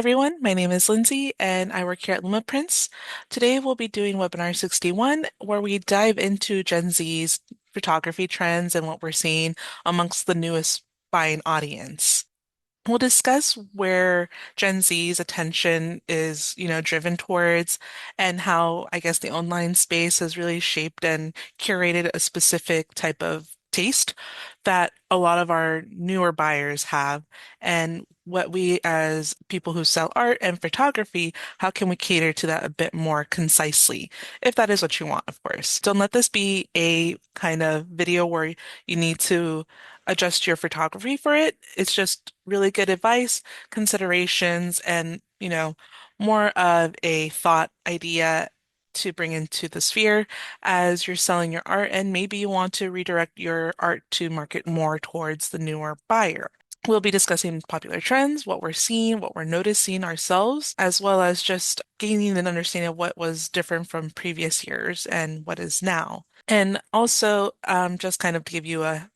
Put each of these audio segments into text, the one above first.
everyone, my name is Lindsay and I work here at Lumaprints. Today we'll be doing webinar 61 where we dive into Gen Z's photography trends and what we're seeing amongst the newest buying audience. We'll discuss where Gen Z's attention is, driven towards and how I guess the online space has really shaped and curated a specific type of taste that a lot of our newer buyers have, and what we as people who sell art and photography, how can we cater to that a bit more concisely, if that is what you want, of course. Don't let this be a kind of video where you need to adjust your photography for it. It's just really good advice, considerations, and, more of a thought idea to bring into the sphere as you're selling your art, and maybe you want to redirect your art to market more towards the newer buyer. We'll be discussing popular trends, what we're seeing, what we're noticing ourselves, as well as just gaining an understanding of what was different from previous years and what is now. And also, just kind of to give you a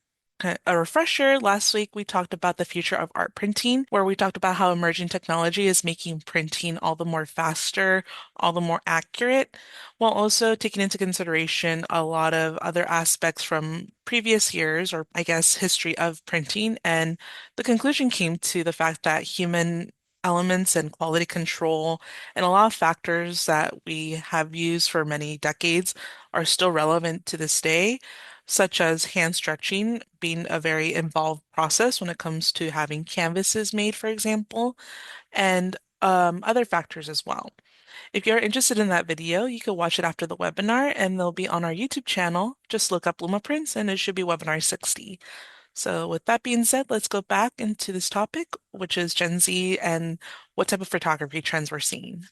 refresher, last week we talked about the future of art printing, where we talked about how emerging technology is making printing all the more faster, all the more accurate, while also taking into consideration a lot of other aspects from previous years, or I guess history of printing. And the conclusion came to the fact that human elements and quality control and a lot of factors that we have used for many decades are still relevant to this day, such as hand stretching being a very involved process when it comes to having canvases made, for example, and other factors as well. If you're interested in that video, you can watch it after the webinar and they'll be on our YouTube channel. Just look up Lumaprints and it should be webinar 60. So with that being said, let's go back into this topic, which is Gen Z and what type of photography trends we're seeing.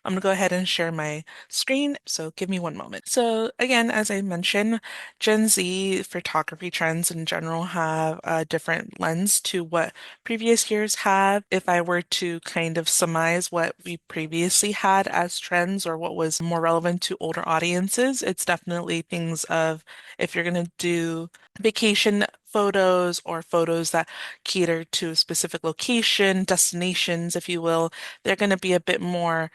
I'm going to go ahead and share my screen, so give me one moment. So again, as I mentioned, Gen Z photography trends in general have a different lens to what previous years have. If I were to kind of surmise what we previously had as trends or what was more relevant to older audiences, it's definitely things of if you're going to do vacation photos or photos that cater to a specific location, destinations, if you will, they're going to be a bit more,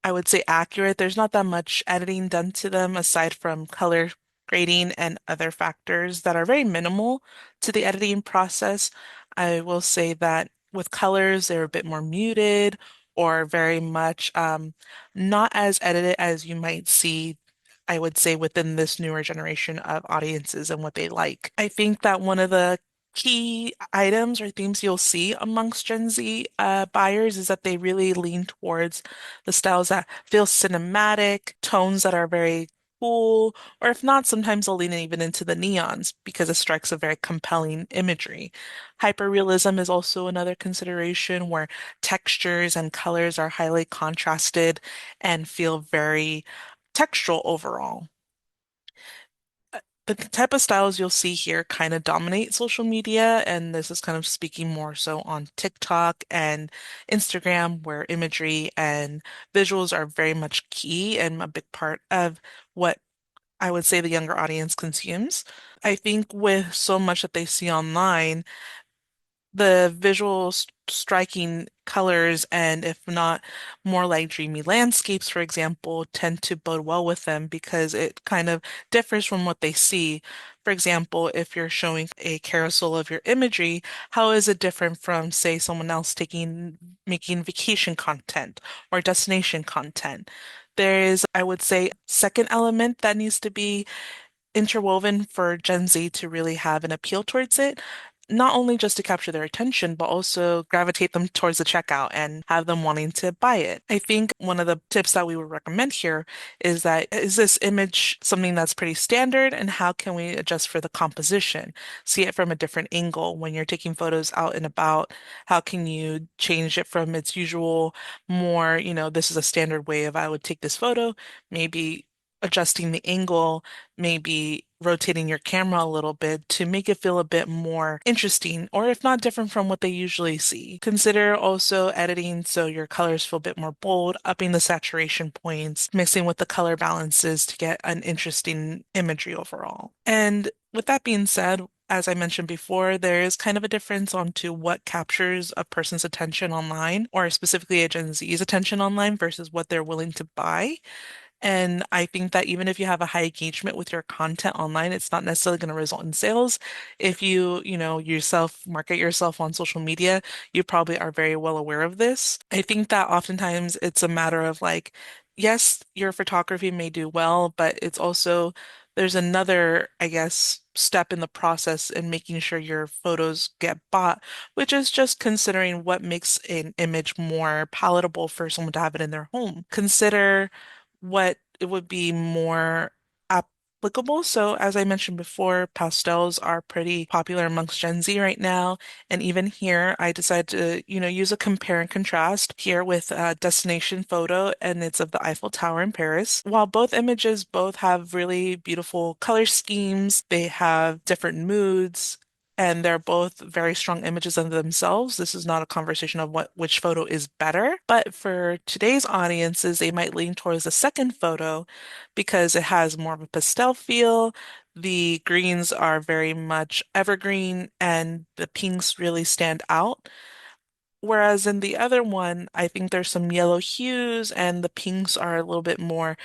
I would say, accurate. There's not that much editing done to them aside from color grading and other factors that are very minimal to the editing process. I will say that with colors, they're a bit more muted or very much not as edited as you might see, I would say, within this newer generation of audiences and what they like. I think that one of the key items or themes you'll see amongst Gen Z buyers is that they really lean towards the styles that feel cinematic, tones that are very cool, or if not, sometimes they'll lean even into the neons because it strikes a very compelling imagery. Hyperrealism is also another consideration where textures and colors are highly contrasted and feel very textural overall. The type of styles you'll see here kind of dominate social media, and this is kind of speaking more so on TikTok and Instagram, where imagery and visuals are very much key and a big part of what I would say the younger audience consumes. I think with so much that they see online, the visual striking colors and if not more like dreamy landscapes, for example, tend to bode well with them because it kind of differs from what they see. For example, if you're showing a carousel of your imagery, how is it different from, say, someone else making vacation content or destination content? There is, I would say, second element that needs to be interwoven for Gen Z to really have an appeal towards it, not only just to capture their attention, but also gravitate them towards the checkout and have them wanting to buy it. I think one of the tips that we would recommend here is that is this image something that's pretty standard, and how can we adjust for the composition? See it from a different angle when you're taking photos out and about. How can you change it from its usual more, this is a standard way of I would take this photo, maybe adjusting the angle, maybe rotating your camera a little bit to make it feel a bit more interesting, or if not different from what they usually see. Consider also editing so your colors feel a bit more bold, upping the saturation points, mixing with the color balances to get an interesting imagery overall. And with that being said, as I mentioned before, there is kind of a difference onto what captures a person's attention online, or specifically a Gen Z's attention online versus what they're willing to buy. And I think that even if you have a high engagement with your content online, it's not necessarily going to result in sales. If you yourself market yourself on social media, you probably are very well aware of this. I think that oftentimes it's a matter of like, yes, your photography may do well, but it's also there's another, I guess, step in the process in making sure your photos get bought, which is just considering what makes an image more palatable for someone to have it in their home. Consider what it would be more applicable. So, as I mentioned before, pastels are pretty popular amongst Gen Z right now. And even here, I decided to, use a compare and contrast here with a destination photo, and it's of the Eiffel Tower in Paris. While both images both have really beautiful color schemes, they have different moods. And they're both very strong images of themselves. This is not a conversation of which photo is better, but for today's audiences, they might lean towards the second photo because it has more of a pastel feel. The greens are very much evergreen, and the pinks really stand out. Whereas in the other one, I think there's some yellow hues and the pinks are a little bit more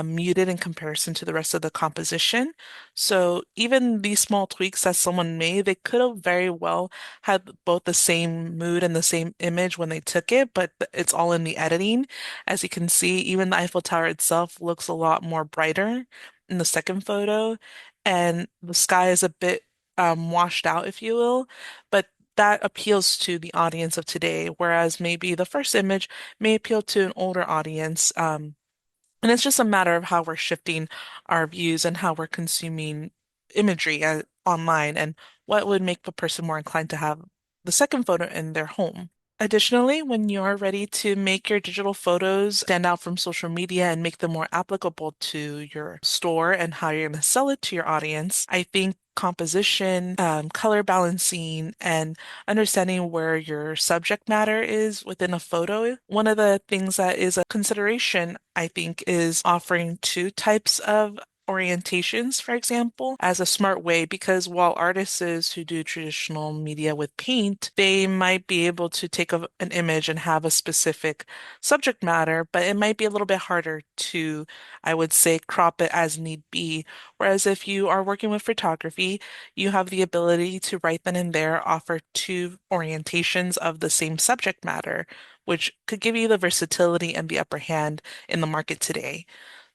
muted in comparison to the rest of the composition. So even these small tweaks that someone made, they could have very well had both the same mood and the same image when they took it, but it's all in the editing. As you can see, even the Eiffel Tower itself looks a lot more brighter in the second photo, and the sky is a bit washed out, if you will. But that appeals to the audience of today, whereas maybe the first image may appeal to an older audience. And it's just a matter of how we're shifting our views and how we're consuming imagery online and what would make the person more inclined to have the second photo in their home. Additionally, when you're ready to make your digital photos stand out from social media and make them more applicable to your store and how you're going to sell it to your audience, I think composition, color balancing, and understanding where your subject matter is within a photo. One of the things that is a consideration, I think, is offering two types of orientations, for example, as a smart way, because while artists who do traditional media with paint, they might be able to take an image and have a specific subject matter, but it might be a little bit harder to, I would say, crop it as need be. Whereas if you are working with photography, you have the ability to right then and there offer two orientations of the same subject matter, which could give you the versatility and the upper hand in the market today.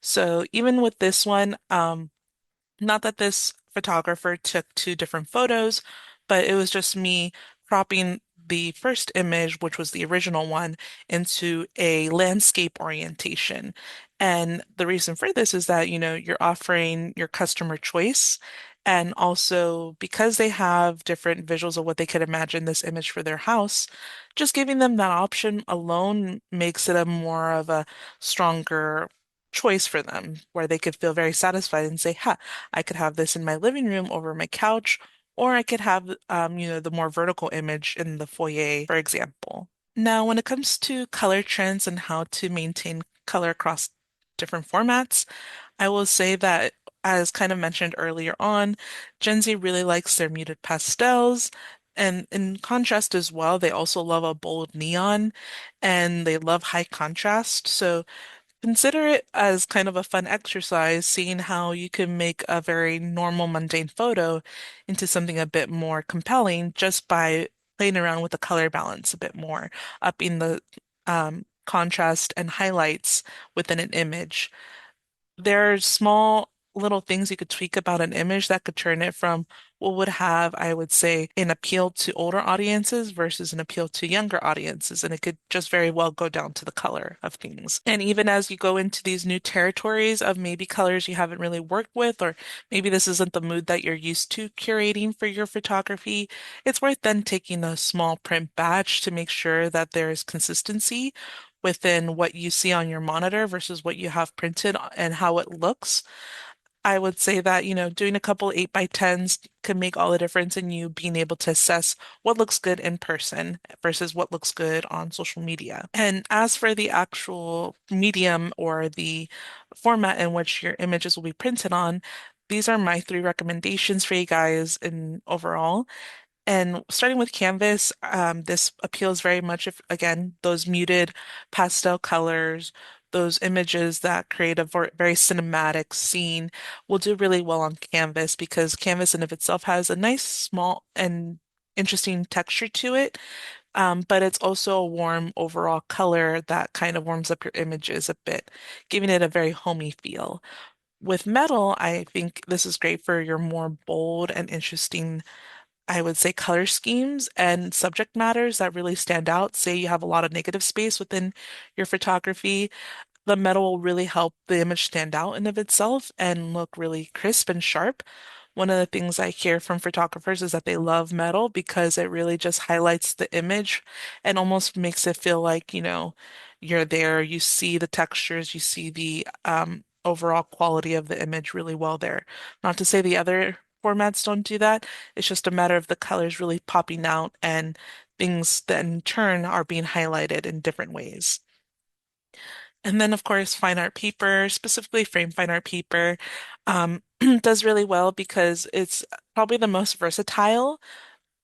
So even with this one, not that this photographer took two different photos, but it was just me cropping the first image, which was the original one, into a landscape orientation. And the reason for this is that, you're offering your customer choice. And also because they have different visuals of what they could imagine this image for their house, just giving them that option alone makes it a more of a stronger choice for them, where they could feel very satisfied and say, "Ha, I could have this in my living room over my couch, or I could have, the more vertical image in the foyer, for example." Now, when it comes to color trends and how to maintain color across different formats, I will say that, as kind of mentioned earlier on, Gen Z really likes their muted pastels. And in contrast as well, they also love a bold neon and they love high contrast. So consider it as kind of a fun exercise, seeing how you can make a very normal, mundane photo into something a bit more compelling just by playing around with the color balance a bit more, upping the contrast and highlights within an image. There are small little things you could tweak about an image that could turn it from what would have, I would say, an appeal to older audiences versus an appeal to younger audiences. And it could just very well go down to the color of things. And even as you go into these new territories of maybe colors you haven't really worked with, or maybe this isn't the mood that you're used to curating for your photography, it's worth then taking a small print batch to make sure that there is consistency within what you see on your monitor versus what you have printed and how it looks. I would say that, doing a couple 8x10s can make all the difference in you being able to assess what looks good in person versus what looks good on social media. And as for the actual medium or the format in which your images will be printed on, these are my three recommendations for you guys in overall. And starting with Canvas, this appeals very much if, again, those muted pastel colors, those images that create a very cinematic scene will do really well on Canvas because Canvas in of itself has a nice, small, and interesting texture to it. But it's also a warm overall color that kind of warms up your images a bit, giving it a very homey feel. With metal, I think this is great for your more bold and interesting, I would say, color schemes and subject matters that really stand out. Say you have a lot of negative space within your photography, the metal will really help the image stand out in of itself and look really crisp and sharp. One of the things I hear from photographers is that they love metal because it really just highlights the image and almost makes it feel like, you're there, you see the textures, you see the overall quality of the image really well there. Not to say the other formats don't do that. It's just a matter of the colors really popping out and things that in turn are being highlighted in different ways. And then, of course, fine art paper, specifically frame fine art paper, does really well because it's probably the most versatile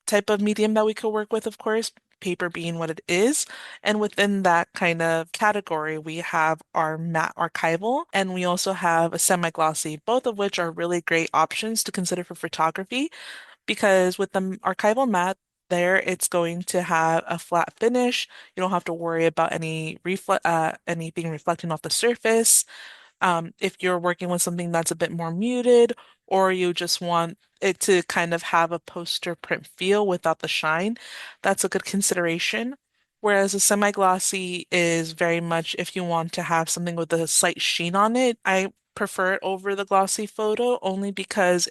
type of medium that we could work with, of course, paper being what it is. And within that kind of category, we have our matte archival and we also have a semi-glossy, both of which are really great options to consider for photography because with the archival matte, there it's going to have a flat finish. You don't have to worry about anything reflecting off the surface. If you're working with something that's a bit more muted, or you just want it to kind of have a poster print feel without the shine, that's a good consideration. Whereas a semi-glossy is very much if you want to have something with a slight sheen on it. I prefer it over the glossy photo only because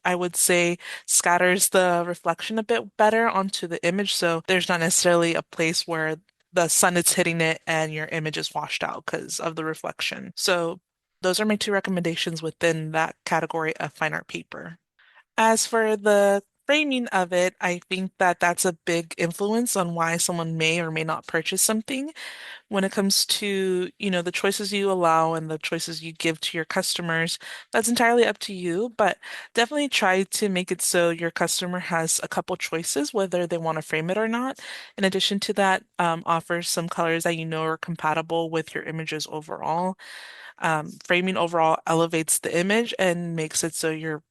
I would say, scatters the reflection a bit better onto the image. So there's not necessarily a place where the sun is hitting it and your image is washed out because of the reflection. So those are my two recommendations within that category of fine art paper. As for the framing of it, I think that that's a big influence on why someone may or may not purchase something. When it comes to, the choices you allow and the choices you give to your customers, that's entirely up to you, but definitely try to make it so your customer has a couple choices, whether they want to frame it or not. In addition to that, offer some colors that you know are compatible with your images overall. Framing overall elevates the image and makes it so you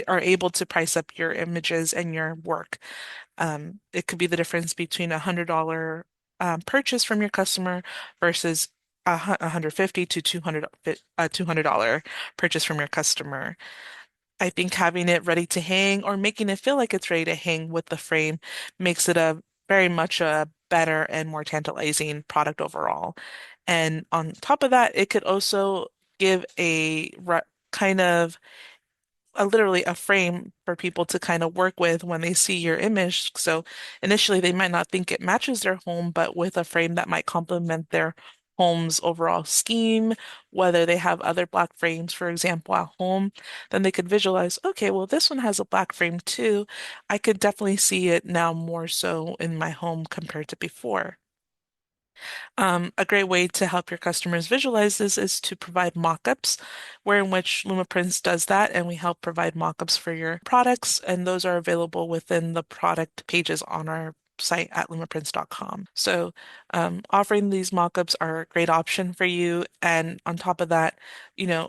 are able to price up your images and your work. It could be the difference between $100 purchase from your customer versus 150 to $200 purchase from your customer. I think having it ready to hang or making it feel like it's ready to hang with the frame makes it a very much a better and more tantalizing product overall. And on top of that, it could also give kind of literally a frame for people to kind of work with when they see your image. So initially they might not think it matches their home, but with a frame that might complement their home's overall scheme, whether they have other black frames, for example, at home, then they could visualize, okay, well, this one has a black frame too. I could definitely see it now more so in my home compared to before. A great way to help your customers visualize this is to provide mockups, where in which Lumaprints does that, and we help provide mockups for your products, and those are available within the product pages on our site at lumaprints.com. So, offering these mockups are a great option for you. And on top of that,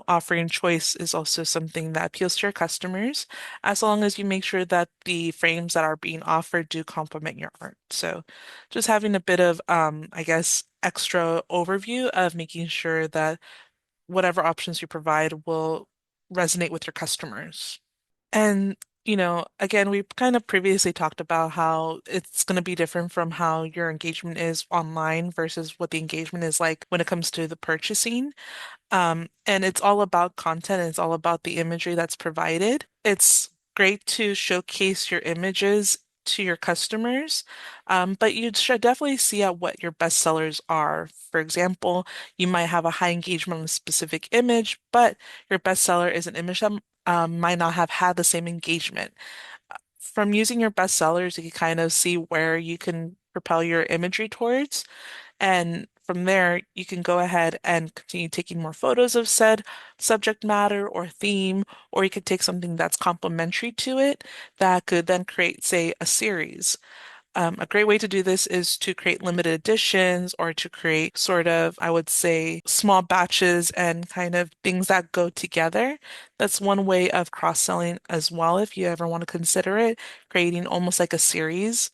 offering choice is also something that appeals to your customers, as long as you make sure that the frames that are being offered do complement your art. So, just having a bit of, I guess, extra overview of making sure that whatever options you provide will resonate with your customers. And, again, we kind of previously talked about how it's going to be different from how your engagement is online versus what the engagement is like when it comes to the purchasing. And it's all about content and it's all about the imagery that's provided. It's great to showcase your images to your customers, but you should definitely see out what your best sellers are. For example, you might have a high engagement on a specific image, but your best seller is an image that might not have had the same engagement. From using your best sellers, you can kind of see where you can propel your imagery towards. And from there, you can go ahead and continue taking more photos of said subject matter or theme, or you could take something that's complementary to it that could then create, say, a series. A great way to do this is to create limited editions or to create sort of, I would say, small batches and kind of things that go together. That's one way of cross-selling as well, if you ever want to consider it, creating almost like a series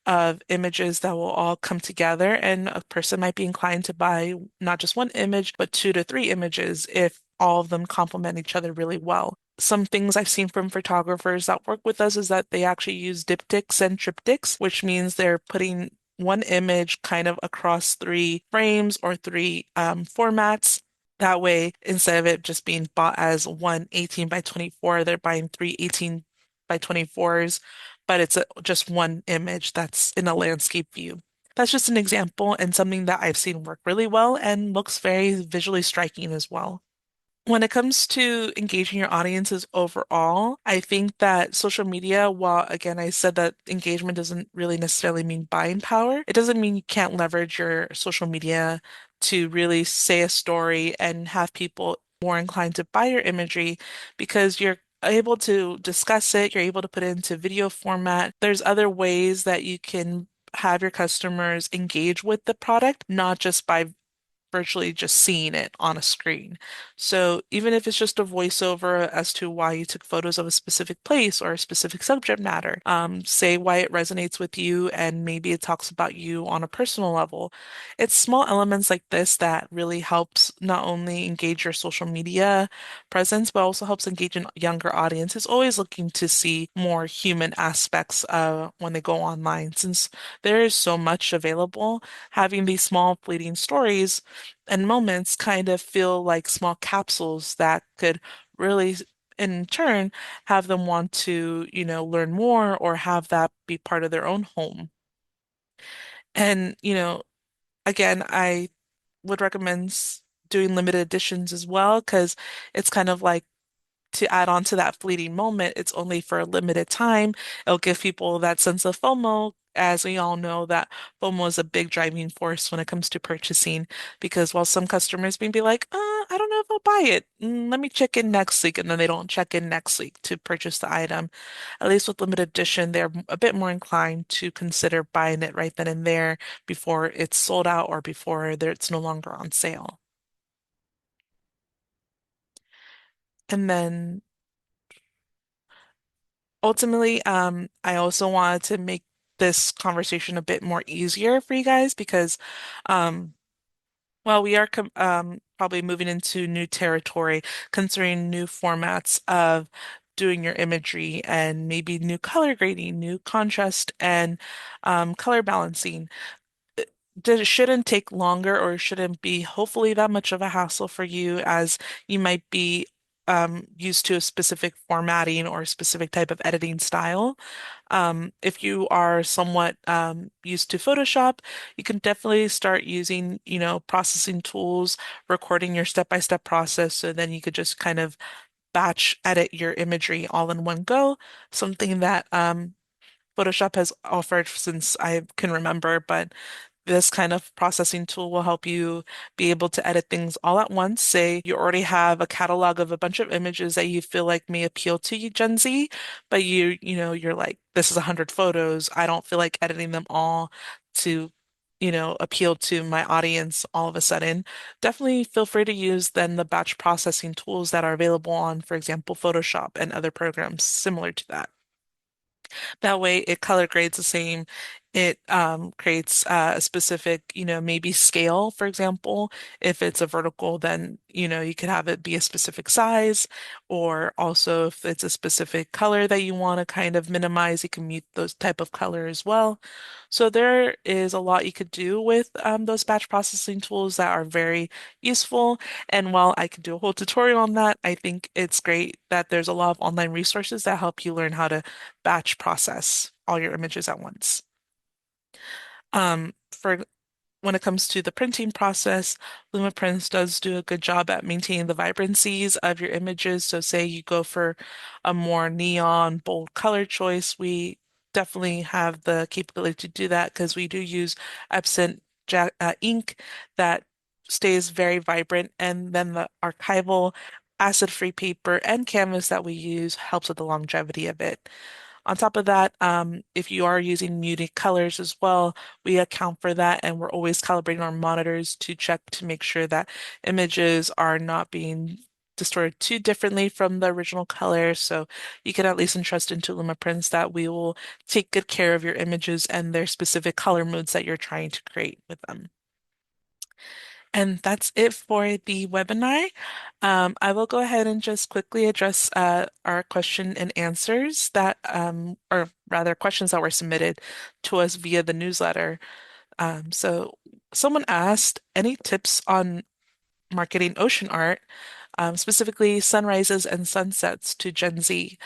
of images that will all come together, and a person might be inclined to buy not just one image, but two to three images if all of them complement each other really well. Some things I've seen from photographers that work with us is that they actually use diptychs and triptychs, which means they're putting one image kind of across three frames or three formats. That way, instead of it just being bought as one 18 by 24, they're buying three 18 by 24s, but it's just one image that's in a landscape view. That's just an example and something that I've seen work really well and looks very visually striking as well. When it comes to engaging your audiences overall, I think that social media, while again, I said that engagement doesn't really necessarily mean buying power, it doesn't mean you can't leverage your social media to really say a story and have people more inclined to buy your imagery because you're able to discuss it, you're able to put it into video format. There's other ways that you can have your customers engage with the product, not just by virtually just seeing it on a screen. So even if it's just a voiceover as to why you took photos of a specific place or a specific subject matter, say why it resonates with you and maybe it talks about you on a personal level. It's small elements like this that really helps not only engage your social media presence, but also helps engage a younger audience who's always looking to see more human aspects when they go online. Since there is so much available, having these small fleeting stories and moments kind of feel like small capsules that could really, in turn, have them want to, learn more or have that be part of their own home. And, again, I would recommend doing limited editions as well because it's kind of like to add on to that fleeting moment, it's only for a limited time. It'll give people that sense of FOMO. As we all know, that FOMO is a big driving force when it comes to purchasing, because while some customers may be like, I don't know if I'll buy it. Let me check in next week. And then they don't check in next week to purchase the item. At least with limited edition, they're a bit more inclined to consider buying it right then and there before it's sold out or before it's no longer on sale. And then ultimately, I also wanted to make this conversation a bit more easier for you guys because, um, well, we are probably moving into new territory, considering new formats of doing your imagery and maybe new color grading, new contrast, and color balancing. It shouldn't take longer or shouldn't be hopefully that much of a hassle for you as you might be used to a specific formatting or a specific type of editing style. If you are somewhat used to Photoshop, you can definitely start using, processing tools, recording your step-by-step process, so then you could just kind of batch edit your imagery all in one go. Something that Photoshop has offered since I can remember, but this kind of processing tool will help you be able to edit things all at once. Say you already have a catalog of a bunch of images that you feel like may appeal to you, Gen Z, but you're like, this is 100 photos. I don't feel like editing them all to, appeal to my audience all of a sudden. Definitely feel free to use then the batch processing tools that are available on, for example, Photoshop and other programs similar to that. That way it color grades the same. It creates a specific, maybe scale, for example. If it's a vertical, then, you could have it be a specific size, or also if it's a specific color that you want to kind of minimize, you can mute those type of color as well. So there is a lot you could do with those batch processing tools that are very useful. And while I could do a whole tutorial on that, I think it's great that there's a lot of online resources that help you learn how to batch process all your images at once. For when it comes to the printing process, Lumaprints does do a good job at maintaining the vibrancies of your images. So say you go for a more neon, bold color choice, we definitely have the capability to do that because we do use Epson ink that stays very vibrant, and then the archival acid-free paper and canvas that we use helps with the longevity of it. On top of that, if you are using muted colors as well, we account for that, and we're always calibrating our monitors to check to make sure that images are not being distorted too differently from the original color. So you can at least entrust into Lumaprints that we will take good care of your images and their specific color moods that you're trying to create with them. And that's it for the webinar. I will go ahead and just quickly address our question and answers that, or rather, questions that were submitted to us via the newsletter. So, someone asked, any tips on marketing ocean art, specifically sunrises and sunsets to Gen Z?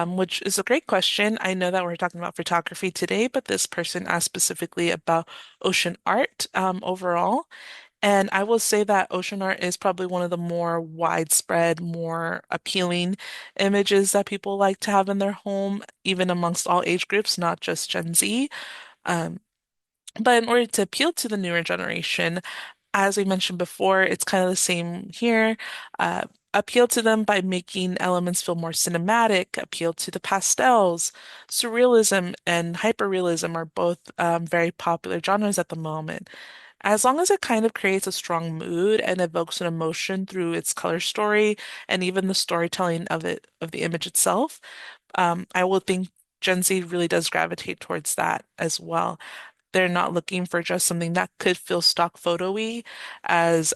Which is a great question. I know that we're talking about photography today, but this person asked specifically about ocean art overall. And I will say that ocean art is probably one of the more widespread, more appealing images that people like to have in their home, even amongst all age groups, not just Gen Z. Um, but in order to appeal to the newer generation, as we mentioned before, it's kind of the same here. Uh, Appeal to them by making elements feel more cinematic, appeal to the pastels. Surrealism and hyperrealism are both very popular genres at the moment. As long as it kind of creates a strong mood and evokes an emotion through its color story and even the storytelling of it, of the image itself, I will think Gen Z really does gravitate towards that as well. They're not looking for just something that could feel stock photo-y as,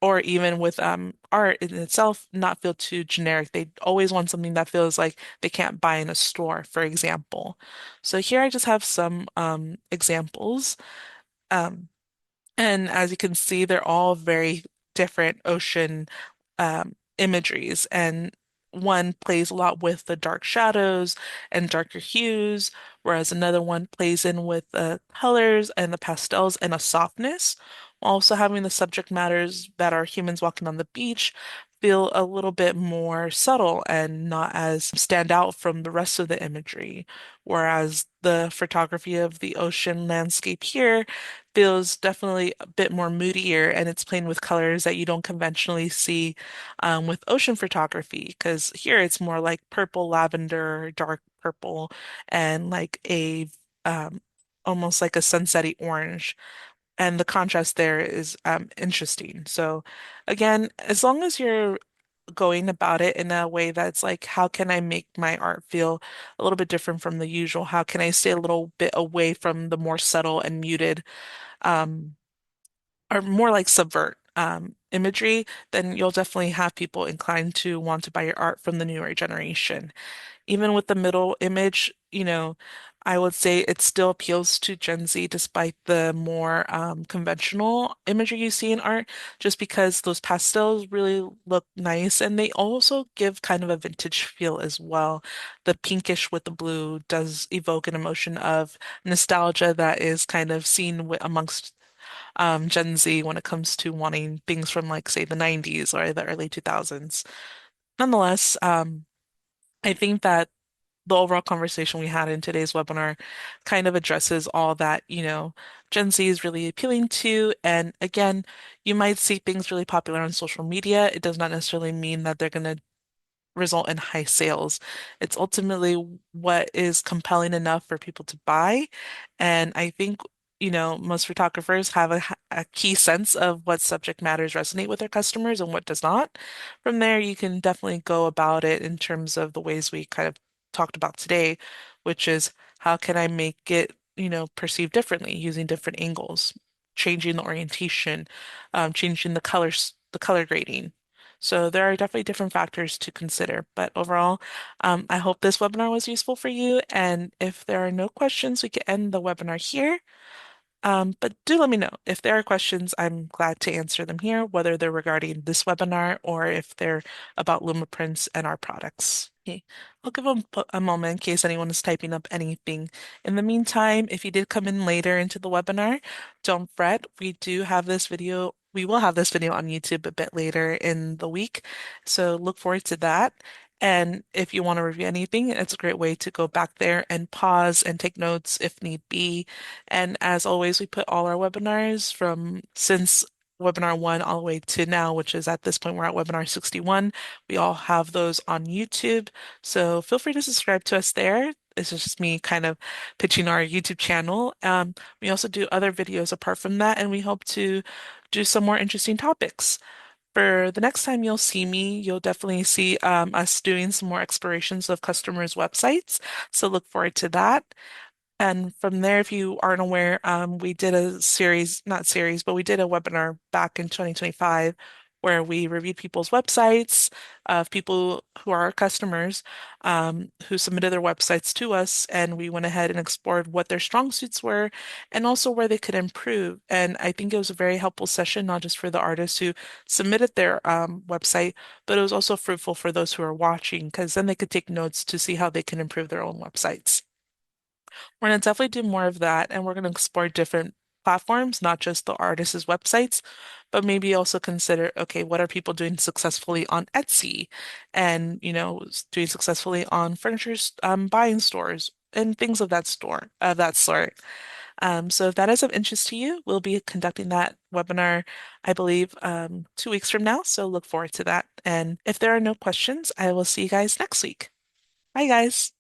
or even with art in itself, not feel too generic. They always want something that feels like they can't buy in a store, for example. So here I just have some examples. Um, and as you can see, they're all very different ocean imageries. And one plays a lot with the dark shadows and darker hues, whereas another one plays in with the colors and the pastels and a softness, while also having the subject matters that are humans walking on the beach feel a little bit more subtle and not as stand out from the rest of the imagery. Whereas the photography of the ocean landscape here feels definitely a bit more moodier, and it's playing with colors that you don't conventionally see with ocean photography, because here it's more like purple, lavender, dark purple, and like a almost like a sunsetty orange. And the contrast there is interesting. So again, as long as you're going about it in a way that's like, how can I make my art feel a little bit different from the usual? How can I stay a little bit away from the more subtle and muted um, or more like subvert imagery, then you'll definitely have people inclined to want to buy your art from the newer generation. Even with the middle image, I would say it still appeals to Gen Z despite the more conventional imagery you see in art, just because those pastels really look nice and they also give kind of a vintage feel as well. The pinkish with the blue does evoke an emotion of nostalgia that is kind of seen amongst Gen Z when it comes to wanting things from like say the 90s or the early 2000s. Nonetheless, I think that the overall conversation we had in today's webinar kind of addresses all that, Gen Z is really appealing to. And again, you might see things really popular on social media. It does not necessarily mean that they're going to result in high sales. It's ultimately what is compelling enough for people to buy. And I think, most photographers have a key sense of what subject matters resonate with their customers and what does not. From there, you can definitely go about it in terms of the ways we kind of talked about today, which is how can I make it, perceived differently using different angles, changing the orientation, changing the color grading. So there are definitely different factors to consider. But overall, I hope this webinar was useful for you. And if there are no questions, we can end the webinar here. But do let me know if there are questions. I'm glad to answer them here, whether they're regarding this webinar or if they're about Lumaprints and our products. Okay, I'll give a moment in case anyone is typing up anything. In the meantime, if you did come in later into the webinar, don't fret. We will have this video on YouTube a bit later in the week, so look forward to that. And if you want to review anything, it's a great way to go back there and pause and take notes if need be. And as always, we put all our webinars from since webinar one all the way to now, which is at this point, we're at webinar 61. We all have those on YouTube. So feel free to subscribe to us there. This is just me kind of pitching our YouTube channel. We also do other videos apart from that, and we hope to do some more interesting topics. For the next time you'll see me, you'll definitely see us doing some more explorations of customers' websites. So look forward to that. And from there, if you aren't aware, we did a series, not series, but we did a webinar back in 2025 where we reviewed people's websites of people who are our customers, who submitted their websites to us, and we went ahead and explored what their strong suits were and also where they could improve. And I think it was a very helpful session, not just for the artists who submitted their website, but it was also fruitful for those who are watching because then they could take notes to see how they can improve their own websites. We're going to definitely do more of that, and we're going to explore different platforms, not just the artists' websites, but maybe also consider, okay, what are people doing successfully on Etsy and, doing successfully on furniture buying stores and things of that sort. So if that is of interest to you, we'll be conducting that webinar, I believe, 2 weeks from now. So look forward to that. And if there are no questions, I will see you guys next week. Bye, guys.